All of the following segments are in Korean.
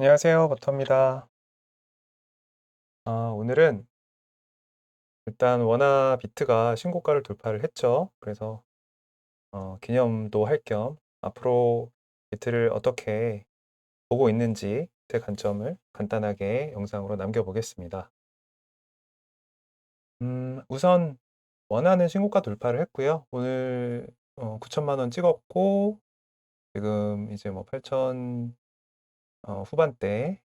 안녕하세요. 버터입니다. 오늘은 일단 원화 비트가 신고가를 돌파를 했죠. 그래서 기념도 할 겸 앞으로 비트를 어떻게 보고 있는지 제 관점을 간단하게 영상으로 남겨보겠습니다. 우선 원화는 신고가 돌파를 했고요. 오늘 9천만 원 찍었고 지금 이제 뭐 8천 후반대에서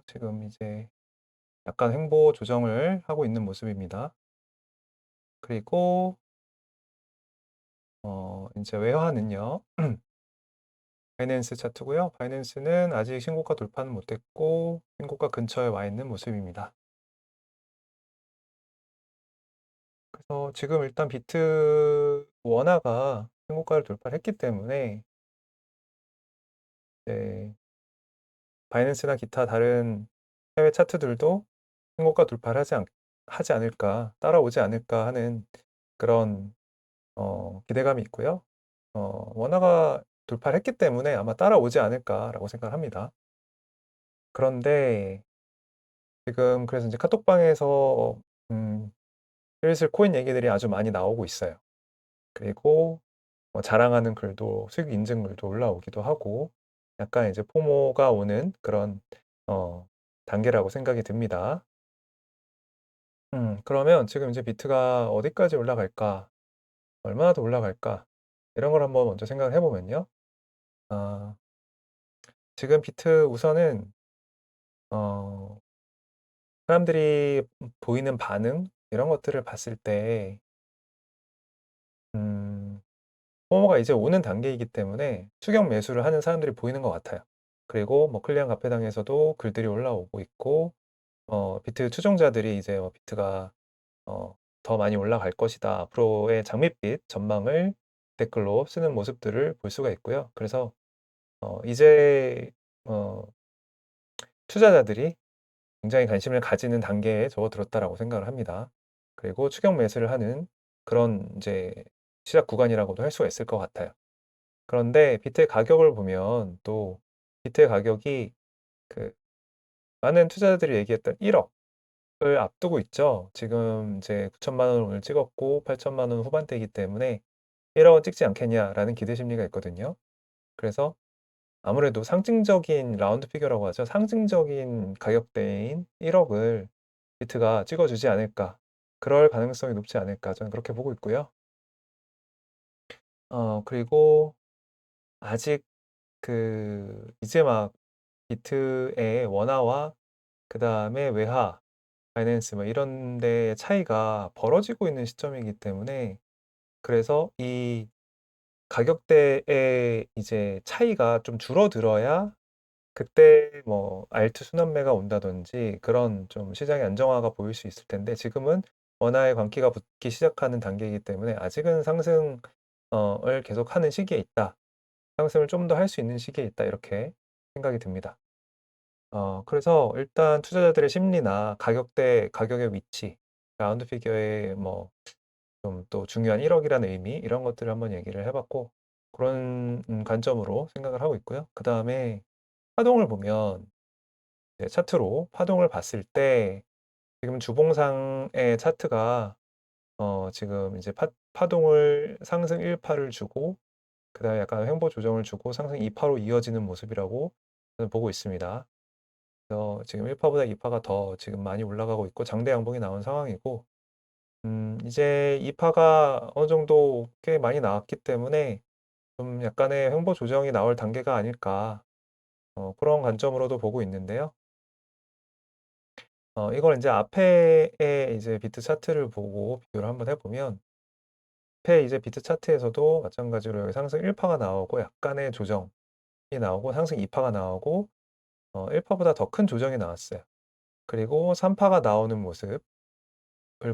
지금 이제 약간 횡보 조정을 하고 있는 모습입니다. 그리고 이제 외화는요. 바이낸스 차트고요. 바이낸스는 아직 신고가 돌파는 못했고 신고가 근처에 와 있는 모습입니다. 그래서 지금 일단 비트 원화가 신고가를 돌파를 했기 때문에 이제 바이낸스나 기타 다른 해외 차트들도 신고가 돌파를 하지 않을까, 따라오지 않을까 하는 그런 기대감이 있고요. 원화가 돌파를 했기 때문에 아마 따라오지 않을까라고 생각을 합니다. 그런데 지금 그래서 이제 카톡방에서 음, 슬슬 코인 얘기들이 아주 많이 나오고 있어요. 그리고 자랑하는 글도 수익 인증글도 올라오기도 하고 약간 이제 포모가 오는 그런 단계라고 생각이 듭니다. 그러면 지금 이제 비트가 어디까지 올라갈까? 얼마나 더 올라갈까? 이런 걸 한번 먼저 생각을 해보면요. 아, 지금 비트 우선은 어, 사람들이 보이는 반응 이런 것들을 봤을 때 음, 포모가 이제 오는 단계이기 때문에 추격 매수를 하는 사람들이 보이는 것 같아요. 그리고 뭐 클리앙 카페당에서도 글들이 올라오고 있고 비트 추종자들이 이제 비트가 더 많이 올라갈 것이다. 앞으로의 장밋빛 전망을 댓글로 쓰는 모습들을 볼 수가 있고요. 그래서 이제 어, 투자자들이 굉장히 관심을 가지는 단계에 접어들었다라고 생각을 합니다. 그리고 추격 매수를 하는 그런 이제 시작 구간이라고도 할 수가 있을 것 같아요. 그런데 비트의 가격을 보면 또 비트의 가격이 그 많은 투자자들이 얘기했던 1억을 앞두고 있죠. 지금 이제 9천만 원 오늘 찍었고 8천만 원 후반대이기 때문에 1억은 찍지 않겠냐라는 기대 심리가 있거든요. 그래서 아무래도 상징적인 라운드 피겨라고 하죠. 상징적인 가격대인 1억을 비트가 찍어주지 않을까. 그럴 가능성이 높지 않을까. 저는 그렇게 보고 있고요. 그리고 아직 이제 막 비트의 원화와 그 다음에 외화, 바이낸스 뭐 이런 데의 차이가 벌어지고 있는 시점이기 때문에 그래서 이 가격대의 이제 차이가 좀 줄어들어야 그때 뭐 알트 순환매가 온다든지 그런 좀 시장의 안정화가 보일 수 있을 텐데 지금은 원화의 광기가 붙기 시작하는 단계이기 때문에 아직은 상승을 계속하는 시기에 있다. 상승을 좀 더 할 수 있는 시기에 있다. 이렇게 생각이 듭니다. 그래서 일단 투자자들의 심리나 가격대, 가격의 위치, 라운드 피겨의 뭐 좀 또 중요한 1억이라는 의미 이런 것들을 한번 얘기를 해봤고 그런 관점으로 생각을 하고 있고요. 그 다음에 파동을 보면 이제 차트로 파동을 봤을 때 지금 주봉상의 차트가 지금 이제 파동을 상승 1파를 주고 그다음에 약간 횡보 조정을 주고 상승 2파로 이어지는 모습이라고 저는 보고 있습니다. 그래서 지금 1파보다 2파가 더 지금 많이 올라가고 있고 장대 양봉이 나온 상황이고 이제 2파가 어느 정도 꽤 많이 나왔기 때문에 좀 약간의 횡보 조정이 나올 단계가 아닐까 그런 관점으로도 보고 있는데요. 이걸 이제 앞에 이제 비트 차트를 보고 비교를 한번 해보면 앞에 이제 비트 차트에서도 마찬가지로 여기 상승 1파가 나오고 약간의 조정이 나오고 상승 2파가 나오고 1파보다 더 큰 조정이 나왔어요. 그리고 3파가 나오는 모습을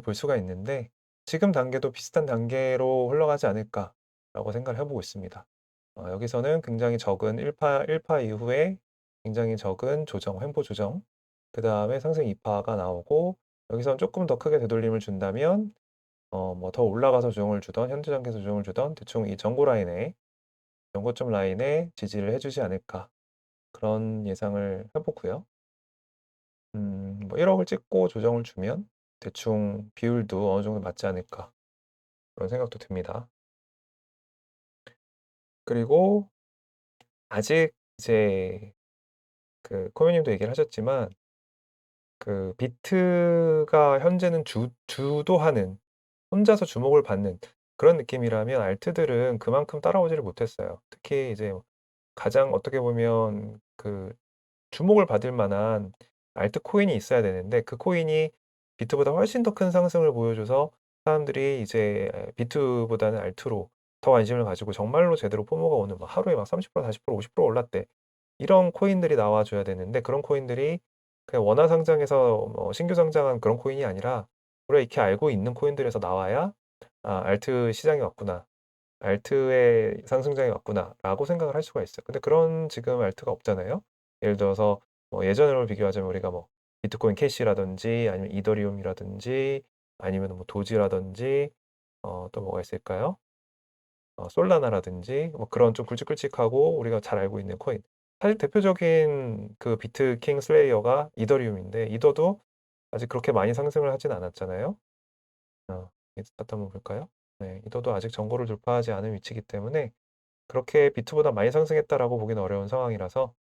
볼 수가 있는데 지금 단계도 비슷한 단계로 흘러가지 않을까라고 생각을 해보고 있습니다. 여기서는 굉장히 적은 1파 이후에 굉장히 적은 조정, 횡보 조정, 그 다음에 상승 2파가 나오고 여기서는 조금 더 크게 되돌림을 준다면 뭐 더 올라가서 조정을 주던 현재 단계에서 조정을 주던 대충 이 정고 라인에 정고점 라인에 지지를 해주지 않을까 그런 예상을 해보고요. 뭐 1억을 찍고 조정을 주면 대충 비율도 어느 정도 맞지 않을까 그런 생각도 듭니다. 그리고 아직 이제 그 코미님도 얘기를 하셨지만 그 비트가 현재는 주도하는 혼자서 주목을 받는 그런 느낌이라면 알트들은 그만큼 따라오지를 못했어요. 특히 이제 가장 어떻게 보면 그 주목을 받을 만한 알트 코인이 있어야 되는데 그 코인이 비트보다 훨씬 더 큰 상승을 보여줘서 사람들이 이제 비트보다는 알트로 더 관심을 가지고 정말로 제대로 포모가 오는 막 하루에 막 30%, 40%, 50% 올랐대. 이런 코인들이 나와줘야 되는데 그런 코인들이 그냥 원화 상장에서 신규 상장한 그런 코인이 아니라 우리가 익히 알고 있는 코인들에서 나와야 알트 시장이 왔구나. 알트의 상승장이 왔구나라고 생각을 할 수가 있어요. 근데 그런 지금 알트가 없잖아요. 예를 들어서 뭐 예전으로 비교하자면 우리가 뭐 비트코인 캐시라든지 아니면 이더리움이라든지 아니면 뭐 도지라든지 또 뭐가 있을까요? 솔라나라든지 뭐 그런 좀 굵직굵직하고 우리가 잘 알고 있는 코인. 사실 대표적인 그 비트킹 슬레이어가 이더리움인데 이더도 아직 그렇게 많이 상승을 하진 않았잖아요. 이 차트 한번 볼까요? 네, 이더도 아직 정고를 돌파하지 않은 위치이기 때문에 그렇게 비트보다 많이 상승했다라고 보기는 어려운 상황이라서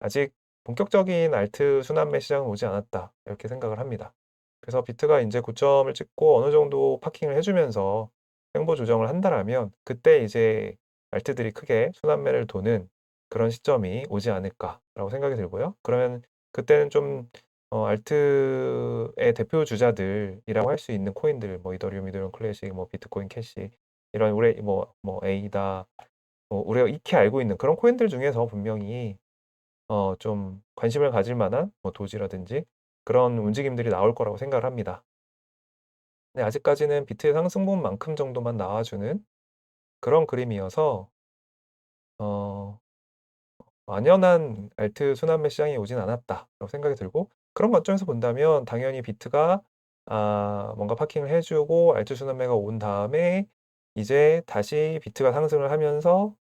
아직 본격적인 알트 순환매 시장은 오지 않았다 이렇게 생각을 합니다. 그래서 비트가 이제 고점을 찍고 어느 정도 파킹을 해주면서 횡보 조정을 한다라면 그때 이제 알트들이 크게 순환매를 도는 그런 시점이 오지 않을까라고 생각이 들고요. 그러면 그때는 좀 알트의 대표 주자들이라고 할 수 있는 코인들, 뭐 이더리움 클래식, 뭐 비트코인 캐시 이런 우리 뭐 에이다, 뭐 우리가 익히 알고 있는 그런 코인들 중에서 분명히 좀 관심을 가질 만한 뭐 도지라든지 그런 움직임들이 나올 거라고 생각을 합니다. 근데 아직까지는 비트의 상승분만큼 정도만 나와주는 그런 그림이어서 어, 완연한 알트 순환매 시장이 오진 않았다라고 생각이 들고 그런 관점에서 본다면 당연히 비트가 뭔가 파킹을 해주고 알트 순환매가 온 다음에 이제 다시 비트가 상승을 하면서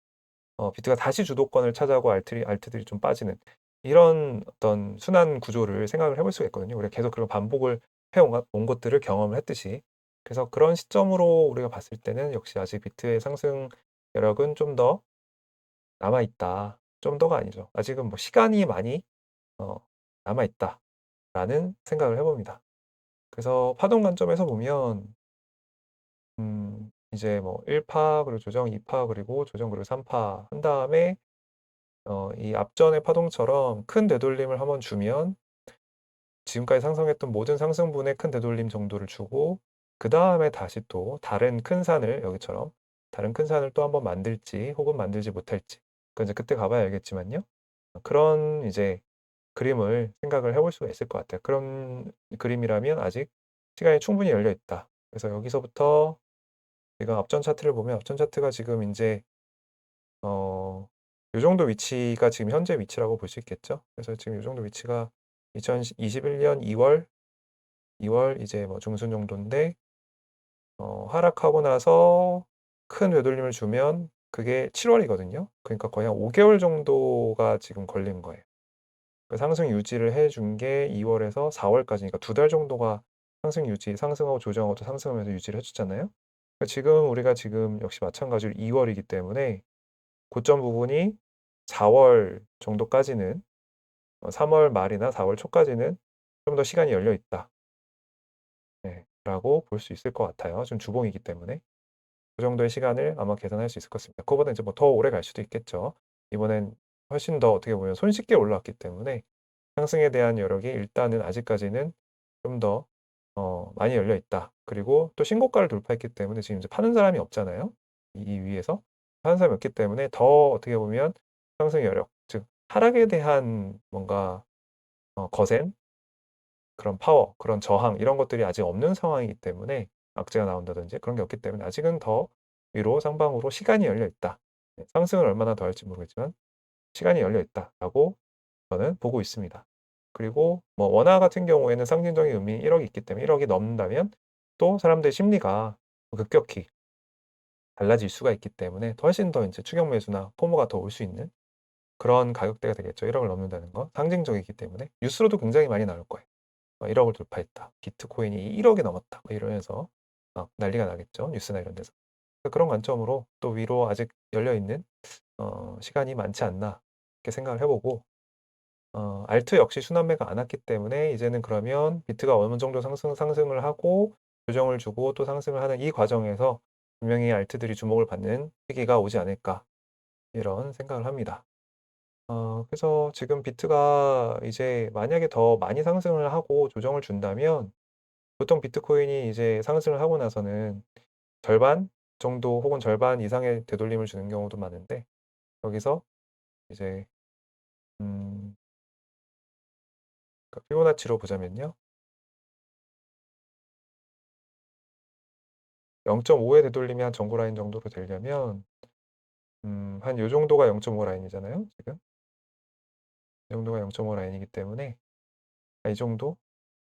비트가 다시 주도권을 차지하고 알트들이 좀 빠지는 이런 어떤 순환 구조를 생각을 해볼 수가 있거든요. 우리가 계속 그런 반복을 해온 것들을 경험을 했듯이. 그래서 그런 시점으로 우리가 봤을 때는 역시 아직 비트의 상승 여력은 좀 더 남아있다. 좀 더가 아니죠. 아직은 뭐 시간이 많이 어, 남아있다라는 생각을 해봅니다. 그래서 파동 관점에서 보면 이제 뭐 1파 그리고 조정 2파 그리고 조정 그리고 3파 한 다음에 이 앞전의 파동처럼 큰 되돌림을 한번 주면 지금까지 상승했던 모든 상승분의 큰 되돌림 정도를 주고 그 다음에 다시 또 다른 큰 산을 여기처럼 다른 큰 산을 또 한번 만들지 혹은 만들지 못할지 그건 이제 그때 가봐야 알겠지만요. 그런 이제 그림을 생각을 해볼 수가 있을 것 같아요. 그런 그림이라면 아직 시간이 충분히 열려 있다. 그래서 여기서부터 제가 앞전 차트를 보면 앞전 차트가 지금 이제 요 정도 위치가 지금 현재 위치라고 볼 수 있겠죠. 그래서 지금 요 정도 위치가 2021년 2월 이제 뭐 중순 정도인데 하락하고 나서 큰 되돌림을 주면 그게 7월이거든요. 그러니까 거의 한 5개월 정도가 지금 걸린 거예요. 그 상승 유지를 해준 게 2월에서 4월까지, 그러니까 2달 정도가 상승 유지, 상승하고 조정하고 또 상승하면서 유지를 해줬잖아요. 그러니까 지금 우리가 지금 역시 마찬가지로 2월이기 때문에 고점 부분이 4월 정도까지는 3월 말이나 4월 초까지는 좀 더 시간이 열려 있다. 네, 라고 볼 수 있을 것 같아요. 지금 주봉이기 때문에. 그 정도의 시간을 아마 계산할 수 있을 것 같습니다. 그거보다 이제 뭐 더 오래 갈 수도 있겠죠. 이번엔 훨씬 더 어떻게 보면 손쉽게 올라왔기 때문에 상승에 대한 여력이 일단은 아직까지는 좀 더 많이 열려 있다. 그리고 또 신고가를 돌파했기 때문에 지금 이제 파는 사람이 없잖아요. 이 위에서 파는 사람이 없기 때문에 더 어떻게 보면 상승 여력, 즉 하락에 대한 뭔가 거센 그런 파워, 그런 저항 이런 것들이 아직 없는 상황이기 때문에 악재가 나온다든지 그런 게 없기 때문에 아직은 더 위로 상방으로 시간이 열려 있다. 네, 상승을 얼마나 더 할지 모르겠지만 시간이 열려 있다라고 저는 보고 있습니다. 그리고 뭐 원화 같은 경우에는 상징적인 의미 1억이 있기 때문에 1억이 넘는다면 또 사람들의 심리가 급격히 달라질 수가 있기 때문에 훨씬 더 이제 추격 매수나 포모가 더 올 수 있는 그런 가격대가 되겠죠. 1억을 넘는다는 건 상징적이기 때문에 뉴스로도 굉장히 많이 나올 거예요. 1억을 돌파했다. 비트코인이 1억이 넘었다. 뭐 이러면서 막 난리가 나겠죠. 뉴스나 이런 데서. 그런 관점으로 또 위로 아직 열려 있는 시간이 많지 않나 이렇게 생각을 해보고 알트 역시 순환매가 안 왔기 때문에 이제는 그러면 비트가 어느 정도 상승을 하고 조정을 주고 또 상승을 하는 이 과정에서 분명히 알트들이 주목을 받는 시기가 오지 않을까 이런 생각을 합니다. 그래서 지금 비트가 이제 만약에 더 많이 상승을 하고 조정을 준다면 보통 비트코인이 이제 상승을 하고 나서는 절반 정도 혹은 절반 이상의 되돌림을 주는 경우도 많은데 여기서 이제 음, 그러니까 피보나치로 보자면요. 0.5의 되돌림이 한 전고 라인 정도로 되려면 한 요 정도가 0.5 라인이잖아요. 지금 이 정도가 0.5 라인이기 때문에 이 정도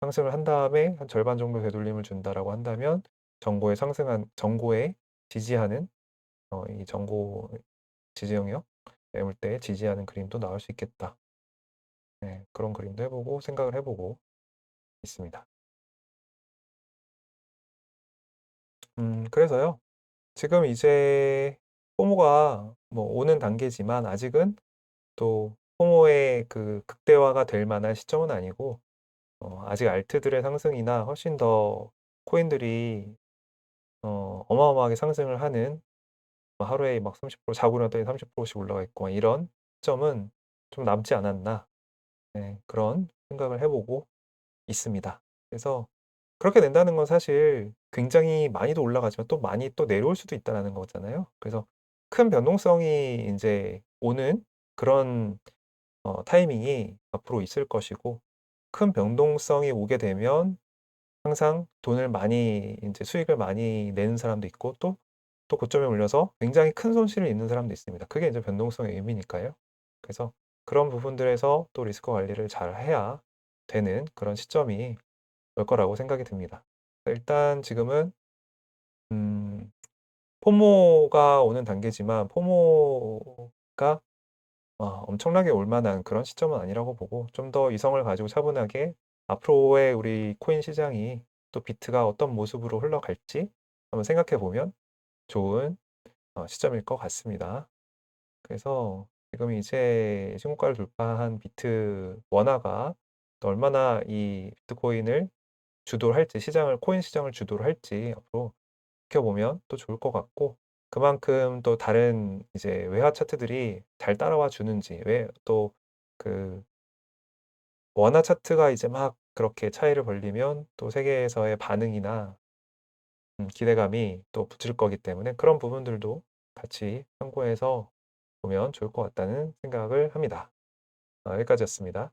상승을 한 다음에 한 절반 정도 되돌림을 준다라고 한다면 정고에 지지하는 이 정고 지지 영역 매물대에 지지하는 그림도 나올 수 있겠다. 네, 그런 그림도 해보고 생각을 해보고 있습니다. 그래서요. 지금 이제 포모가 뭐 오는 단계지만 아직은 또 포모의 그 극대화가 될 만한 시점은 아니고 아직 알트들의 상승이나 훨씬 더 코인들이 어마어마하게 상승을 하는 하루에 막 30% 자고 일어났더니 30%씩 올라가 있고 이런 시점은 좀 남지 않았나 네, 그런 생각을 해보고 있습니다. 그래서 그렇게 된다는 건 사실 굉장히 많이도 올라가지만 또 많이 또 내려올 수도 있다는 거잖아요. 그래서 큰 변동성이 이제 오는 그런 타이밍이 앞으로 있을 것이고 큰 변동성이 오게 되면 항상 돈을 많이 이제 수익을 많이 내는 사람도 있고 또 고점에 올려서 굉장히 큰 손실을 입는 사람도 있습니다. 그게 이제 변동성의 의미니까요. 그래서 그런 부분들에서 또 리스크 관리를 잘 해야 되는 그런 시점이 올 거라고 생각이 듭니다. 일단 지금은 음, 포모가 오는 단계지만 포모가 엄청나게 올 만한 그런 시점은 아니라고 보고 좀 더 이성을 가지고 차분하게 앞으로의 우리 코인 시장이 또 비트가 어떤 모습으로 흘러갈지 한번 생각해 보면 좋은 시점일 것 같습니다. 그래서 지금 이제 신고가를 돌파한 비트 원화가 또 얼마나 이 비트코인을 주도를 할지 코인 시장을 주도를 할지 앞으로 지켜보면 또 좋을 것 같고 그만큼 또 다른 이제 외화 차트들이 잘 따라와 주는지 왜 또 그 원화 차트가 이제 막 그렇게 차이를 벌리면 또 세계에서의 반응이나 기대감이 또 붙을 거기 때문에 그런 부분들도 같이 참고해서 보면 좋을 것 같다는 생각을 합니다. 여기까지였습니다.